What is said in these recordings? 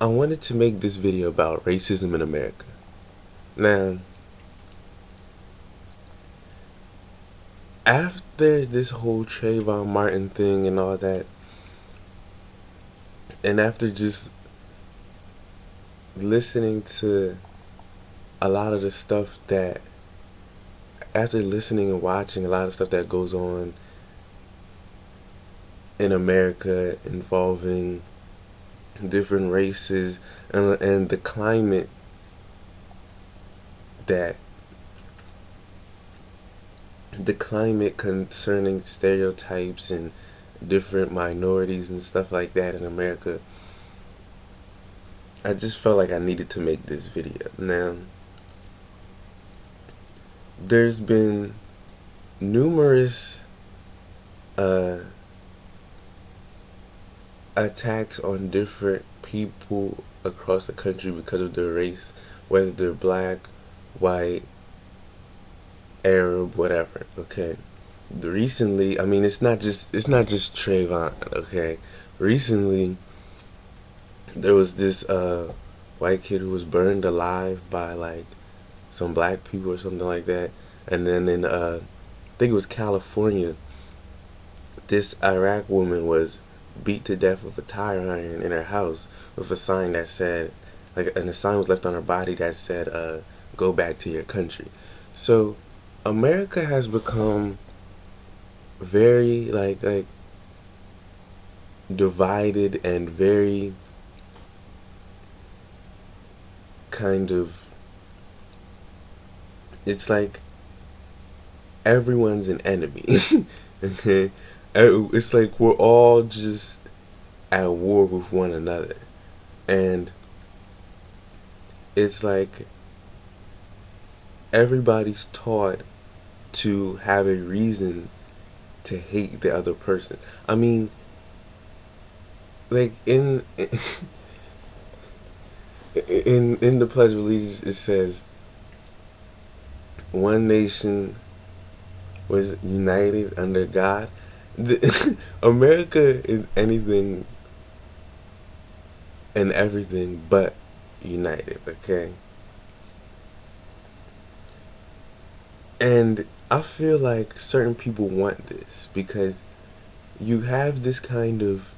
I wanted to make this video about racism in America. Now, after this whole Trayvon Martin thing and all that, and after just listening to a lot of the stuff that, after listening and watching a lot of stuff that goes on in America involving different races and the climate that the climate concerning stereotypes and different minorities and stuff like that in America, I just felt like I needed to make this video. Now, there's been numerous attacks on different people across the country because of their race, whether they're black, white, Arab, whatever. Okay. Recently, I mean, it's not just Trayvon. Okay. Recently, there was this white kid who was burned alive by like some black people or something like that, and then in I think it was California, this Iraq woman was beat to death with a tire iron in her house with a sign that said, like, and a sign was left on her body that said, "Go back to your country." So, America has become very like divided and very kind of, it's like everyone's an enemy. Okay, it's like we're all just at war with one another, and it's like everybody's taught to have a reason to hate the other person. I mean, like in the Pledge of Allegiance, it says one nation was united under God. America is anything and everything but united. Okay, and I feel like certain people want this because you have this kind of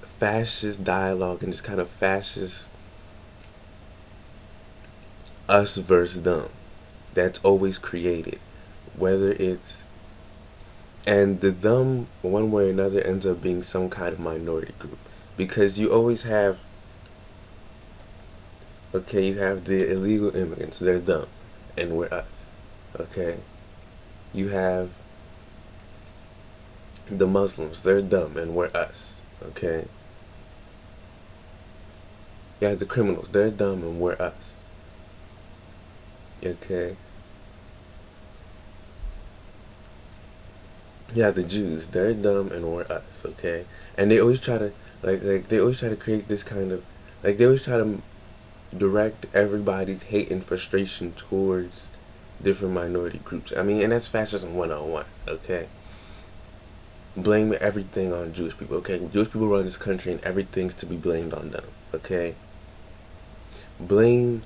fascist dialogue and this kind of fascist us versus them that's always created, whether it's, and the them one way or another ends up being some kind of minority group, because you always have, okay, you have the illegal immigrants, they're them and we're us. Okay, you have the Muslims, they're dumb and we're us. Okay, you have the criminals, they're dumb and we're us. Okay, you have the Jews, they're dumb and we're us. Okay, and they always try to like they always try to create this kind of, like, they always try to direct everybody's hate and frustration towards different minority groups. I mean, and that's fascism 101. Okay, blame everything on Jewish people. Okay, Jewish people run this country and everything's to be blamed on them. Okay, blame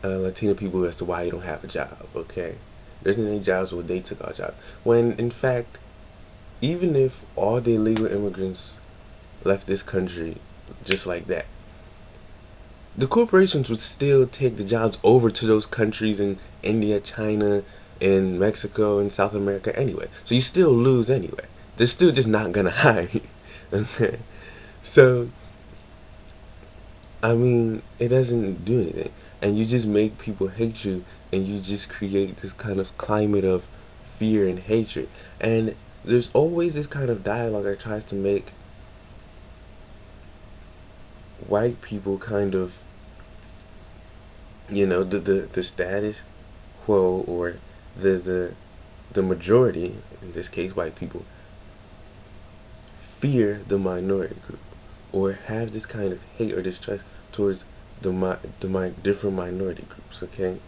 Latino people as to why you don't have a job. Okay, there isn't any jobs, well, they took our jobs, when in fact, even if all the illegal immigrants left this country just like that, the corporations would still take the jobs over to those countries in India, China, and Mexico, and South America anyway. So you still lose anyway. They're still just not gonna hire you. Okay? So, I mean, it doesn't do anything. And you just make people hate you, and you just create this kind of climate of fear and hatred. And there's always this kind of dialogue that tries to make white people kind of, you know, the status quo, or the majority, in this case white people, fear the minority group, or have this kind of hate or distrust towards the different minority groups. Okay,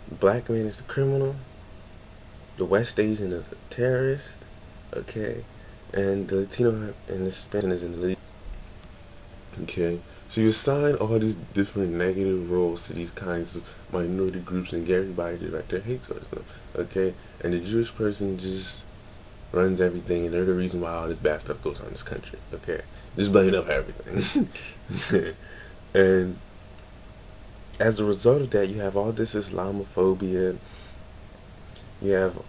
black man is the criminal, the West Asian is a terrorist. Okay, and the Latino and the Spanish is in the league. Okay, so you assign all these different negative roles to these kinds of minority groups and get everybody to direct their hate towards them. Okay, and the Jewish person just runs everything, and they're the reason why all this bad stuff goes on in this country. Okay, just blame it up for everything. And as a result of that, you have all this Islamophobia. You have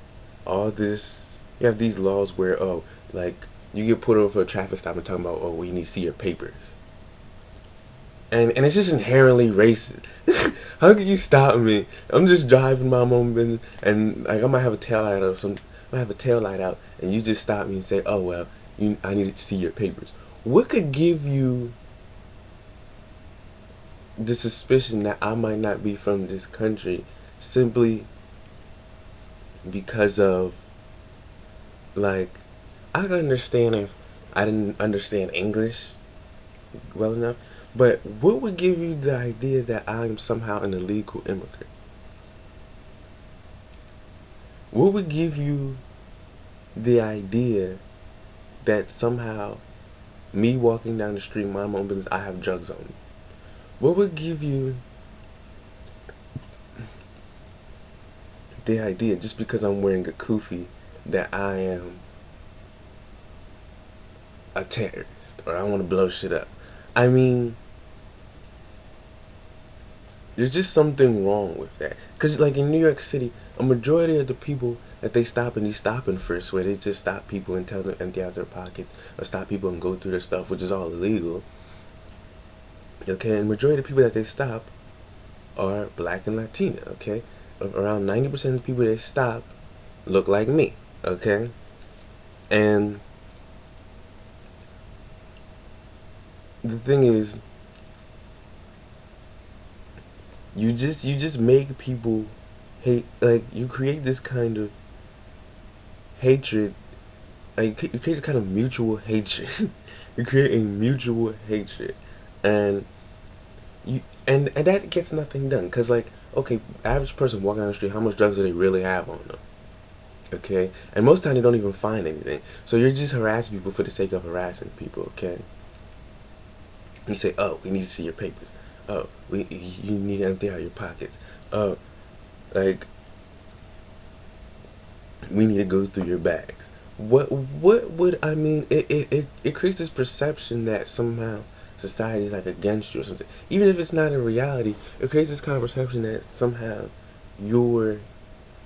all this. You have these laws where, oh, like, you get put over for a traffic stop and talking about, oh, well, you need to see your papers. And it's just inherently racist. How can you stop me? I'm just driving my own business, and like I might have a tail light or some, I might have a tail light out, and you just stop me and say, "Oh well, I need to see your papers." What could give you the suspicion that I might not be from this country simply because of, like, I could understand if I didn't understand English well enough, but what would give you the idea that I'm somehow an illegal immigrant? What would give you the idea that somehow me walking down the street, minding my own business, I have drugs on me? What would give you the idea, just because I'm wearing a kufi, that I am a terrorist or I want to blow shit up? I mean, there's just something wrong with that. Because, like, in New York City, a majority of the people that they stop in these stopping first, where they just stop people and tell them to empty out their pockets, or stop people and go through their stuff, which is all illegal. Okay, and the majority of the people that they stop are black and Latina. Okay, around 90% of the people they stop look like me. Okay, and the thing is, you just make people hate. Like, you create this kind of hatred. Like, you create this kind of mutual hatred. You create a mutual hatred, and and that gets nothing done. Because, like, okay, average person walking down the street, how much drugs do they really have on them? Okay, and most time they don't even find anything. So you're just harassing people for the sake of harassing people. Okay, you say, oh, we need to see your papers. Oh, you need to empty out your pockets. Oh, like, we need to go through your bags. What would, I mean, it creates this perception that somehow society is like against you or something. Even if it's not in reality, it creates this kind of perception that somehow you're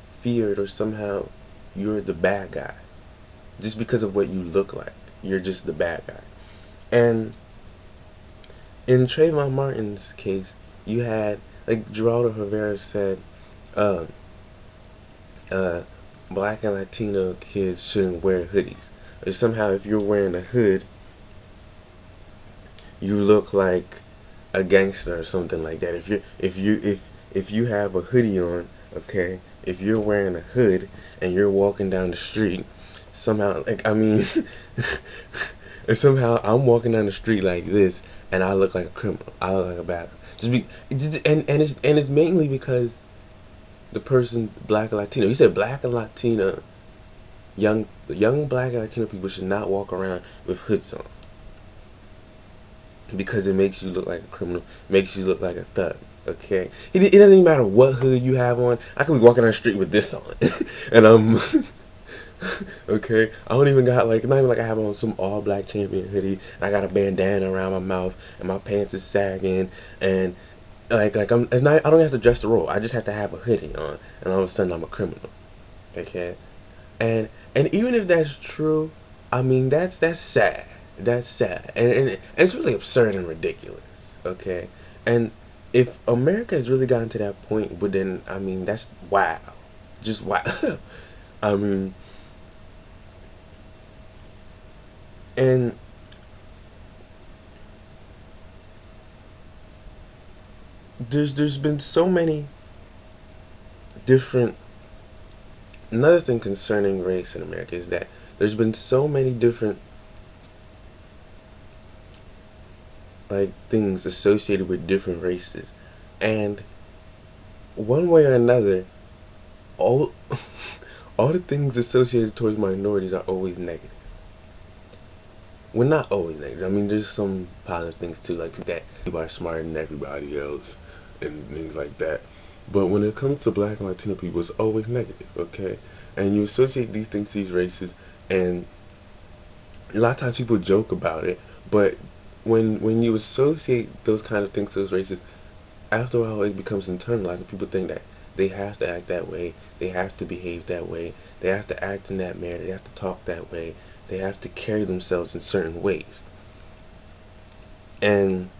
feared, or somehow you're the bad guy just because of what you look like. You're just the bad guy. And in Trayvon Martin's case, you had, like, Geraldo Rivera said, uh, uh, black and Latino kids shouldn't wear hoodies. Or somehow, if you're wearing a hood, you look like a gangster or something like that. If you have a hoodie on, okay, if you're wearing a hood and you're walking down the street, somehow, like, I mean, and somehow I'm walking down the street like this, and I look like a criminal. I look like a bad. And it's mainly because the person, black and Latino. He said black and Latino, young black and Latino people should not walk around with hoods on, because it makes you look like a criminal, makes you look like a thug. Okay, it doesn't even matter what hood you have on. I could be walking down the street with this on, and I'm okay. I don't even got, like, not even like I have on some all black champion hoodie, and I got a bandana around my mouth, and my pants is sagging, and like I'm. It's not. I don't have to dress the role. I just have to have a hoodie on, and all of a sudden I'm a criminal. Okay, and even if that's true, I mean, that's sad. That's sad, and it's really absurd and ridiculous. Okay, and if America has really gotten to that point, but then, I mean, that's wow, just wow. I mean, and there's been so many different. Another thing concerning race in America is that there's been so many different, like, things associated with different races, and one way or another, all all the things associated towards minorities are always negative. well, not always negative. I mean, there's some positive things too, like people are smarter than everybody else and things like that. But when it comes to black and Latino people, it's always negative, okay? And you associate these things to these races, and a lot of times people joke about it, but when you associate those kind of things to those races, after a while it becomes internalized, and people think that they have to act that way, they have to behave that way, they have to act in that manner, they have to talk that way, they have to carry themselves in certain ways. And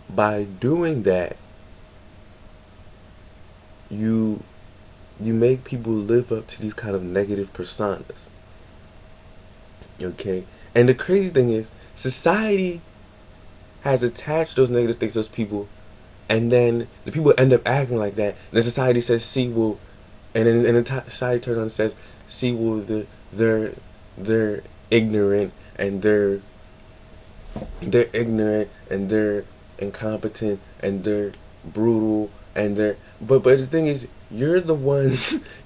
by doing that, you make people live up to these kind of negative personas. Okay? And the crazy thing is, society has attached those negative things to those people, and then the people end up acting like that, and the society says, see, well, and the society turns on and says, see, well, they're ignorant, and they're ignorant, and they're incompetent, and they're brutal, and they're, but the thing is, you're the one,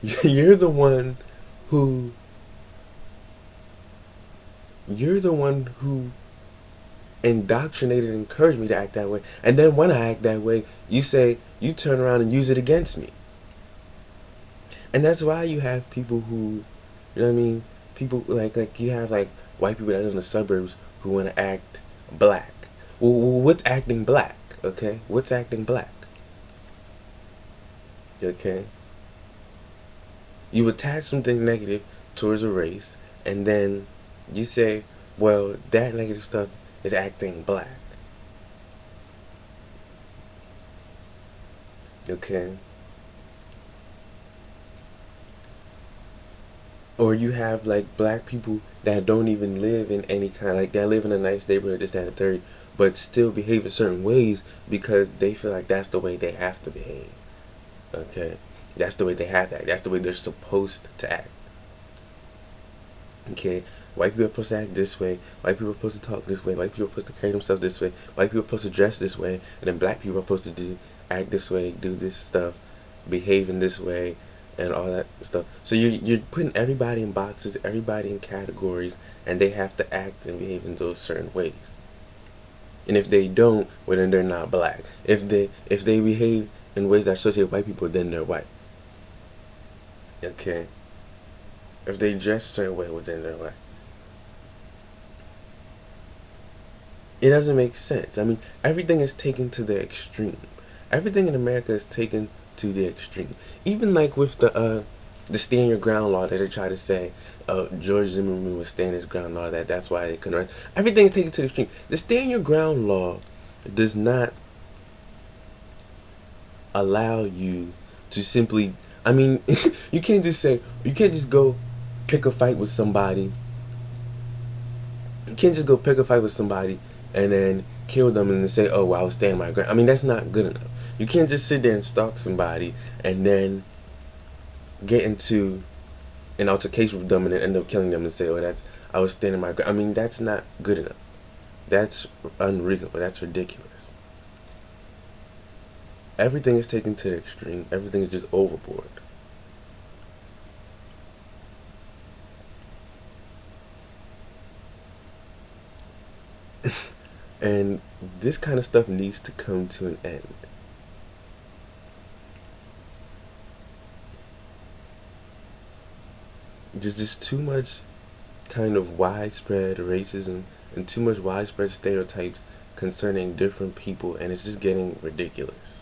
you're the one who, you're the one who indoctrinated and encouraged me to act that way. And then when I act that way, you say, you turn around and use it against me. And that's why you have people who, you know what I mean? People like you have like white people that live in the suburbs who want to act black. Well, what's acting black? Okay? What's acting black? Okay? You attach something negative towards a race, and then you say, well, that negative stuff is acting black. Okay? Or you have like black people that don't even live in any kind, like they live in a nice neighborhood, this, that, and the third, but still behave in certain ways because they feel like that's the way they have to behave. Okay? That's the way they have to act. That's the way they're supposed to act. Okay? White people are supposed to act this way. White people are supposed to talk this way. White people are supposed to carry themselves this way. White people are supposed to dress this way. And then black people are supposed to act this way, do this stuff, behave in this way, and all that stuff. So you're putting everybody in boxes, everybody in categories, and they have to act and behave in those certain ways. And if they don't, well, then they're not black. If they behave in ways that associate white people, then they're white. Okay? If they dress a certain way, well, then they're white. It doesn't make sense. I mean, everything is taken to the extreme. Everything in America is taken to the extreme. Even like with the stand your ground law that they try to say, George Zimmerman was standing his ground law, that's why they couldn't arrest. Everything is taken to the extreme. The stand your ground law does not allow you to simply, I mean, you can't just go pick a fight with somebody. You can't just go pick a fight with somebody and then kill them and then say, oh, well, I was standing my ground. I mean, that's not good enough. You can't just sit there and stalk somebody and then get into an altercation with them and then end up killing them and say, oh, I was standing my ground. I mean, that's not good enough. That's unreasonable. That's ridiculous. Everything is taken to the extreme. Everything is just overboard. And this kind of stuff needs to come to an end. There's just too much kind of widespread racism and too much widespread stereotypes concerning different people, and it's just getting ridiculous.